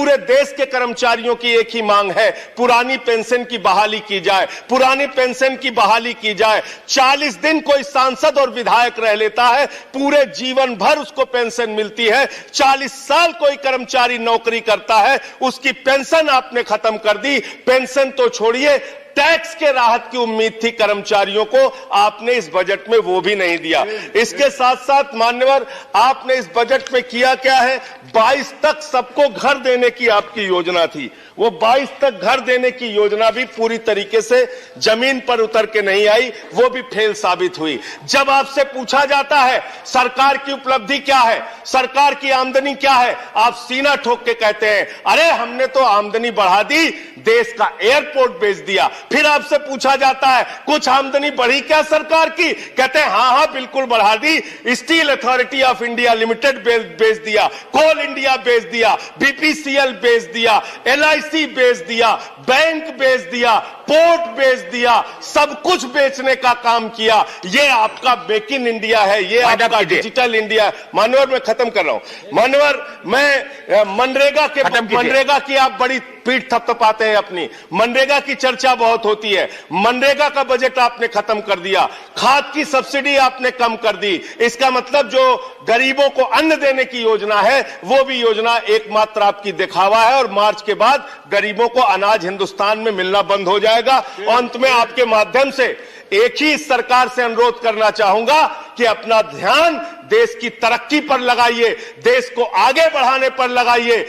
पूरे देश के कर्मचारियों की एक ही मांग है, पुरानी पेंशन की बहाली की जाए, पुरानी पेंशन की बहाली की जाए। 40 दिन कोई सांसद और विधायक रह लेता है, पूरे जीवन भर उसको पेंशन मिलती है। 40 साल कोई कर्मचारी नौकरी करता है, उसकी पेंशन आपने खत्म कर दी। पेंशन तो छोड़िए, टैक्स के राहत की उम्मीद थी कर्मचारियों को, आपने इस बजट में वो भी नहीं दिया। इसके साथ साथ मान्यवर, आपने इस बजट में किया क्या है? 22 तक सबको घर देने की आपकी योजना थी, वो 22 तक घर देने की योजना भी पूरी तरीके से जमीन पर उतर के नहीं आई, वो भी फेल साबित हुई। जब आपसे पूछा जाता है सरकार की उपलब्धि क्या है, सरकार की आमदनी क्या है, आप सीना ठोक के कहते हैं अरे हमने तो आमदनी बढ़ा दी, देश का एयरपोर्ट बेच दिया। फिर आपसे पूछा जाता है कुछ आमदनी बढ़ी क्या सरकार की, कहते हैं हां बिल्कुल बढ़ा दी। Steel authority of India limited बेच दिया, कोल इंडिया बेच दिया, बीपीसीएल बेच दिया, एलआईसी बेच दिया, बैंक बेच दिया, पोर्ट बेच दिया, सब कुछ बेचने का काम किया। ये आपका मेक इन इंडिया है, ये आपका डिजिटल इंडिया है। मानवर, मैं खत्म कर रहा हूं। मानवर, मैं मनरेगा की आप बड़ी पीठ थपथपाते हैं अपनी, मनरेगा की चर्चा बहुत होती है। मनरेगा का बजट आपने खत्म कर दिया, खाद की सब्सिडी आपने कम कर दी। इसका मतलब जो गरीबों को अन्न देने की योजना है, वो भी योजना एकमात्र आपकी दिखावा है, और मार्च के बाद गरीबों को अनाज हिंदुस्तान में मिलना बंद हो जाएगा। अंत में आपके माध्यम से एक ही सरकार से अनुरोध करना चाहूंगा कि अपना ध्यान देश की तरक्की पर लगाइए, देश को आगे बढ़ाने पर लगाइए।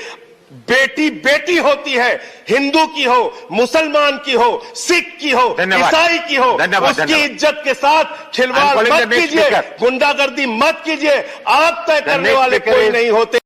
बेटी बेटी होती है, हिंदू की हो, मुसलमान की हो, सिख की हो, ईसाई की हो, उसकी इज्जत के साथ खिलवाड़ मत कीजिए, गुंडागर्दी मत कीजिए। आप तय करने वाले कोई नहीं होते।